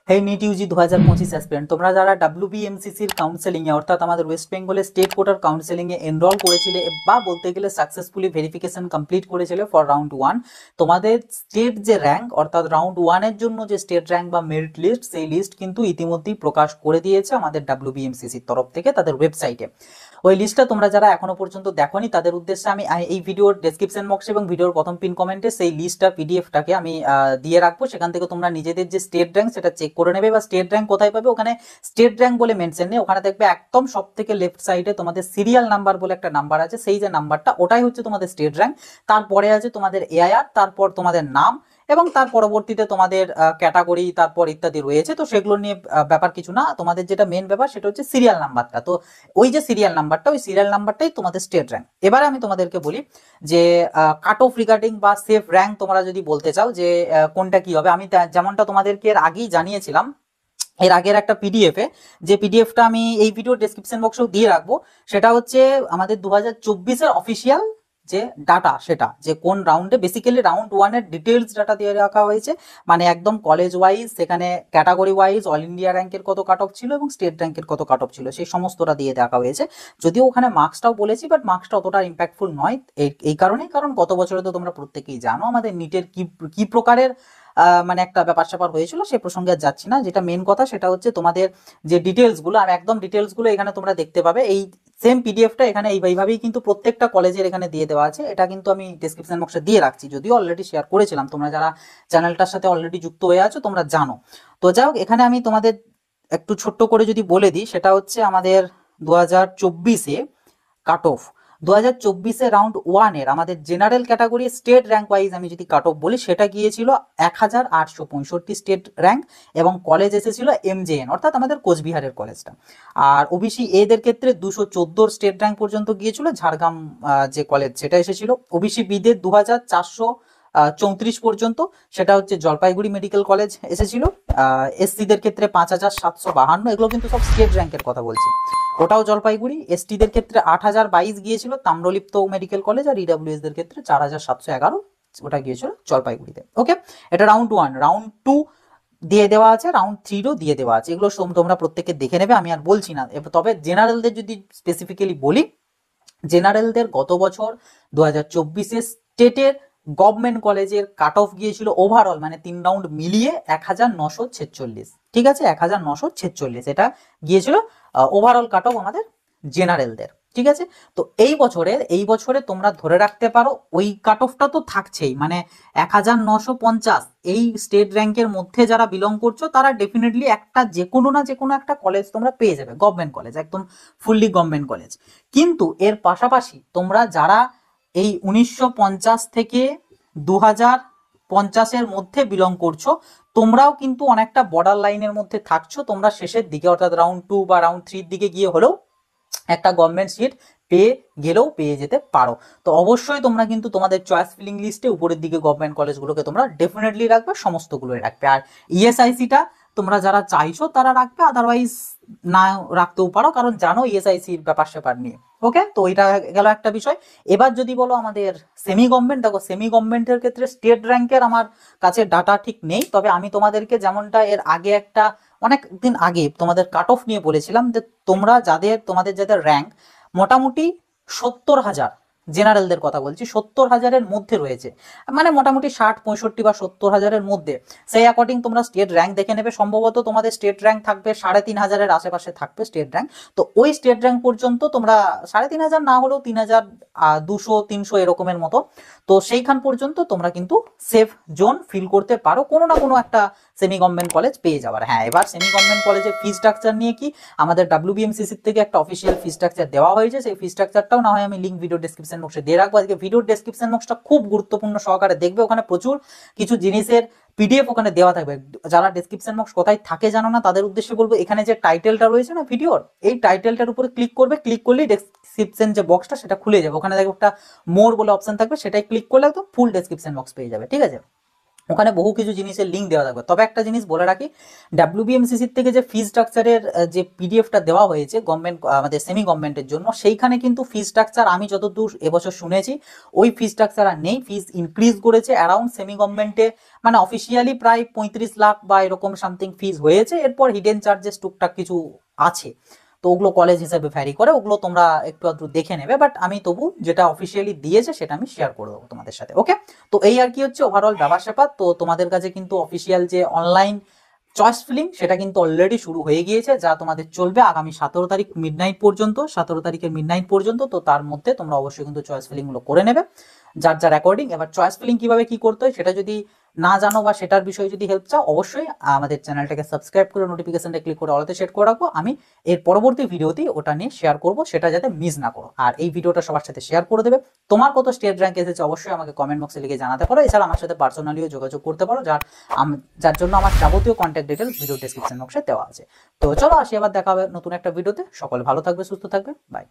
হেই NEET Yuji 2025 aspirant, তোমরা যারা ডাব্লিউবিএমসিসির counselling এ অর্থাৎ আমাদের ওয়েস্ট বেঙ্গলের স্টেট কোটার কাউন্সেলিং এ এনরোল করেছিলে বা বলতে গেলে সাকসেসফুলি ভেরিফিকেশন কমপ্লিট করেছিলে ফর রাউন্ড 1, তোমাদের স্টেট যে র্যাঙ্ক অর্থাৎ রাউন্ড 1 এর জন্য যে স্টেট র্যাঙ্ক বা মেরিট লিস্ট, সেই লিস্ট কিন্তু ইতিমধ্যেই প্রকাশ করে দিয়েছে আমাদের ডাব্লিউবিএমসিসির তরফ থেকে তাদের ওয়েবসাইটে। ওই লিস্টটা তোমরা যারা এখনো পর্যন্ত দেখোনি তাদের উদ্দেশ্যে আমি এই ভিডিওর ডেসক্রিপশন বক্সে এবং ভিডিওর প্রথম পিন কমেন্টে সেই লিস্টটা পিডিএফটাকে আমি দিয়ে রাখবো। সেখান থেকে তোমরা নিজেদের যে স্টেট র্যাঙ্ক সেটা চেক করে নেবে, বা স্টেট র্যাঙ্ক কোথায় পাবে ওখানে স্টেট র্যাঙ্ক বলে মেনশন নেই, ওখানে দেখবে একদম সব থেকে লেফট সাইডে তোমাদের সিরিয়াল নাম্বার বলে একটা নাম্বার আছে, সেই যে নাম্বারটা ওটাই হচ্ছে তোমাদের স্টেট র্যাঙ্ক। তারপরে আছে তোমাদের এআইআর, তারপর তোমাদের নাম, এবং তার পরবর্তীতে তোমাদের ক্যাটাগরি, তারপর ইত্যাদি রয়েছে। তো সেগুলো নিয়ে ব্যাপার কিছু না, তোমাদের যেটা মেন ব্যাপার সেটা হচ্ছে সিরিয়াল নাম্বারটা। তো ওই যে সিরিয়াল নাম্বারটা, ওই সিরিয়াল নাম্বারটাই তোমাদের স্টেট র্যাঙ্ক। এবারে আমি তোমাদেরকে বলি যে কাট অফ রিগার্ডিং বা সেফ র্যাঙ্ক তোমরা যদি বলতে চাও যে কোনটা কি হবে, আমি যেমনটা তোমাদেরকে এর আগেই জানিয়েছিলাম এর আগের একটা পিডিএফ এ, যে পিডিএফটা আমি এই ভিডিওর ডেসক্রিপশন বক্সেও দিয়ে রাখবো। সেটা হচ্ছে আমাদের 2024 এর অফিসিয়াল যে ডাটা, সেটা যে কোন রাউন্ডে, বেসিক্যালি রাউন্ড 1 এর ডিটেলস ডাটা দিয়ে রাখা হয়েছে, মানে একদম কলেজ ওয়াইজ, সেখানে ক্যাটাগরি ওয়াইজ অল ইন্ডিয়া র্যাঙ্কের কত কাট অফ ছিল এবং স্টেট র্যাঙ্কের কত কাট অফ ছিল, সেই সমস্তটা দিয়ে দেখা হয়েছে। যদিও ওখানে মার্কসটাও বলেছি, বাট মার্কসটা অতটা ইম্প্যাক্টফুল নয় এই কারণেই, কারণ গত বছরে তো তোমরা প্রত্যেকেই জানো আমাদের নিটের কি প্রকারের মানে একটা ব্যাপার স্যাপার হয়েছিল, সে প্রসঙ্গে আর যাচ্ছি না। যেটা মেন কথা সেটা হচ্ছে তোমাদের যে ডিটেলসগুলো, আর একদম ডিটেলসগুলো এখানে তোমরা দেখতে পাবে। এই সেম পিডিএফটা এখানে এইভাবেই কিন্তু প্রত্যেকটা কলেজের এখানে দিয়ে দেওয়া আছে। এটা কিন্তু আমি ডেসক্রিপশন বক্সে দিয়ে রাখছি, যদিও অলরেডি শেয়ার করেছিলাম, তোমরা যারা চ্যানেলটার সাথে অলরেডি যুক্ত হয়ে আছো তোমরা জানো। তো যাই হোক, এখানে আমি তোমাদের একটু ছোট্ট করে যদি বলে দিই, সেটা হচ্ছে আমাদের 2024-এ কাট অফ, 2024-এ রাউন্ড 1 এর আমাদের general category state rank wise আমি যদি কাট অফ বলি, সেটা গিয়েছিল 1865 স্টেট র্যাঙ্ক, এবং কলেজ এসেছিল এমজেএন অর্থাৎ আমাদের কোচবিহারের কলেজটা। আর ওবিসি এদের ক্ষেত্রে 214 স্টেট র্যাঙ্ক পর্যন্ত গিয়েছিল, ঝাড়গ্রাম যে কলেজ সেটা এসেছিল। ওবিসি বিদের 2434 পর্যন্ত, সেটা হচ্ছে জলপাইগুড়ি মেডিকেল কলেজ এসেছিল। এসসিদের ক্ষেত্রে 5752, এগুলো কিন্তু সব স্টেট র্যাঙ্কের কথা বলছি, ওটাও জলপাইগুড়ি। এসটিদের ক্ষেত্রে 8022 গিয়েছিল তাম্রলিপ্ত মেডিকেল কলেজ, আর ইডাব্লিউএস দের ক্ষেত্রে 4711, ওটা গিয়েছিল জলপাইগুড়িতে। ওকে, এটা রাউন্ড 1। রাউন্ড 2 দিয়ে দেওয়া আছে, রাউন্ড 3ও দিয়ে দেওয়া আছে, এগুলো তোমরা প্রত্যেকে দেখে নেবে, আমি আর বলছি না। তবে জেনারেলদের যদি স্পেসিফিক্যালি বলি, জেনারেলদের গত বছর 2024-এ স্টেটের গভর্নমেন্ট কলেজের কাট অফ গিয়েছিল ওভারঅল, মানে 3 রাউন্ড মিলিয়ে 1946। ঠিক আছে, 1946 এটা গিয়েছিল ওভারঅল কাট অফ আমাদের জেনারেলদের। ঠিক আছে, তো এই বছরে তোমরা ধরে রাখতে পারো ওই কাট অফটা তো থাকছেই, মানে 1950। এই স্টেট র্যাঙ্কের মধ্যে যারা বিলং করছো তারা ডেফিনেটলি একটা যে কোনো একটা কলেজ তোমরা পেয়ে যাবে, গভর্নমেন্ট কলেজ, একদম ফুললি গভর্নমেন্ট কলেজ। কিন্তু এর পাশাপাশি তোমরা যারা এই 1950 থেকে 2050-এর মধ্যে বিলং করছো, তোমরাও কিন্তু অনেকটা বর্ডার লাইনের মধ্যে থাকছো, তোমরা শেষের দিকে অর্থাৎ রাউন্ড 2 বা রাউন্ড 3-র দিকে গিয়ে হলেও একটা গভর্নমেন্ট সিট পেয়ে যেতে পারো। তো অবশ্যই তোমরা কিন্তু তোমাদের চয়েস ফিলিং লিস্টে উপরের দিকে গভর্নমেন্ট কলেজগুলোকে তোমরা ডেফিনেটলি রাখবে, সমস্তগুলোই রাখবে। আর ইএসআইসিটা তোমরা যারা চাইছো তারা রাখবে, আদারওয়াইজ না রাখতেও পারো, কারণ জানো ইএসআইসির ব্যাপার স্যাপার নিয়ে। ওকে, তো এটা গেল একটা বিষয়। এবার যদি বলো আমাদের সেমি গভর্নমেন্ট, দেখো সেমি গভর্নমেন্টের ক্ষেত্রে স্টেট র্যাঙ্কের আমার কাছে ডাটা ঠিক নেই, তবে আমি তোমাদেরকে যেমনটা এর আগে একটা অনেক দিন আগে তোমাদের কাট অফ নিয়ে বলেছিলাম, যে তোমাদের যাদের র্যাঙ্ক মোটামুটি 70,000, জেনারেলদের কথা বলছি, 70,000-এর মধ্যে রয়েছে, মানে মোটামুটি 60, 65 বা 70,000-এর মধ্যে, সেই অ্যাকর্ডিং তোমরা স্টেট র্যাঙ্ক দেখে নেবে। সম্ভবত তোমাদের স্টেট র্যাঙ্ক থাকবে 3,500-এর আশেপাশে থাকবে স্টেট র্যাঙ্ক। তো ওই স্টেট র্যাঙ্ক পর্যন্ত তোমরা 3,500 না হলেও 3,200, 300 এরকমের মতো, তো সেইখান পর্যন্ত তোমরা কিন্তু সেফ জোন ফিল করতে পারো কোনো না কোনো একটা সেমি গভর্নমেন্ট কলেজ পেয়ে যাবার। হ্যাঁ, এবার সেমি গভর্নমেন্ট কলেজের ফি স্ট্রাকচার নিয়ে কি, আমাদের ডাব্লিউবিএমসিসির থেকে একটা অফিসিয়াল ফি স্ট্রাকচার দেওয়া হয়েছে, সেই ফি স্ট্রাকচারটাও না হয় আমি লিঙ্ক ভিডিও ডেসক্রিপশন বক্সে দিয়ে রাখবো। আজকে ভিডিও ডেসক্রিপশন বক্সটা খুব গুরুত্বপূর্ণ সহকারে দেখবে, ওখানে প্রচুর কিছু জিনিসের পিডিএফ ওখানে দেওয়া থাকবে। যারা ডেসক্রিপশন বক্স কোথায় থাকে জানো না, তাদের উদ্দেশ্যে বলবো, এখানে যে টাইটেলটা রয়েছে না ভিডিওর, এই টাইটেলটার উপরে ক্লিক করবে, ক্লিক করলেই ডেসক্রিপশন যে বক্সটা সেটা খুলে যাবে, ওখানে দেখো একটা মোর বলে অপশন থাকবে, সেটাই ক্লিক করলে একদম ফুল ডেসক্রিপশন বক্স পেয়ে যাবে। ঠিক আছে, ওখানে বহু কিছু জিনিসের লিঙ্ক দেওয়া থাকবে। তবে একটা জিনিস বলে রাখি, ডাব্লিউবিএমসিসির থেকে যে ফি স্ট্রাকচারের যে পিডিএফটা দেওয়া হয়েছে গভর্নমেন্ট আমাদের সেমি গভর্নমেন্টের জন্য, সেইখানে কিন্তু ফি স্ট্রাকচার আমি যতদূর এবছর শুনেছি ওই ফি স্ট্রাকচার আর নেই, ফিস ইনক্রিজ করেছে অ্যারাউন্ড সেমি গভর্নমেন্টে, মানে অফিসিয়ালি প্রায় 35 লাখ বা এরকম সামথিং ফিস হয়েছে। এরপর হিডেন চার্জেস টুকটাক কিছু আছে, তো ওগুলো কলেজ হিসেবে ভ্যারি করে, ওগুলো তোমরা একটু আধটু দেখে নেবে, বাট আমি তবু যেটা অফিসিয়ালি দিয়েছে সেটা আমি শেয়ার করে দেবো তোমাদের সাথে। ওকে, তো এই আর কি হচ্ছে ওভারঅল ব্যাপার স্যাপার। তো তোমাদের কাছে কিন্তু অফিসিয়াল যে অনলাইন চয়েস ফিলিং সেটা কিন্তু অলরেডি শুরু হয়ে গিয়েছে, যা তোমাদের চলবে আগামী 17 তারিখ মিডনাইট পর্যন্ত, 17 তারিখের মিডনাইট পর্যন্ত। তো তার মধ্যে তোমরা অবশ্যই কিন্তু চয়েস ফিলিং গুলো করে নেবে যার যার অ্যাকর্ডিং। এবার চয়েস ফিলিং কিভাবে কি করতে হয় সেটা যদি না জানো বা সেটার বিষয়ে যদি হেল্প চাও, অবশ্যই আমাদের চ্যানেলটাকে সাবস্ক্রাইব করে নোটিফিকেশনটা ক্লিক করে অলতে সেট করে রাখবো। আমি এর পরবর্তী ভিডিওতে ওটা নিয়ে শেয়ার করব, সেটা যাতে মিস না করো। আর এই ভিডিওটা সবার সাথে শেয়ার করে দেবে। তোমার কত স্টেট র্যাঙ্ক এসেছে অবশ্যই আমাকে কমেন্ট বক্সে লিখে জানাতে পারো। এছাড়া আমার সাথে পার্সোনালিও যোগাযোগ করতে পারো, যার জন্য আমার যাবতীয় কন্ট্যাক্ট ডিটেলস ভিডিও ডেসক্রিপশন বক্সে দেওয়া আছে। তো চলো আসি, আবার দেখা হবে নতুন একটা ভিডিওতে। সকলে ভালো থাকবে, সুস্থ থাকবে, বাই।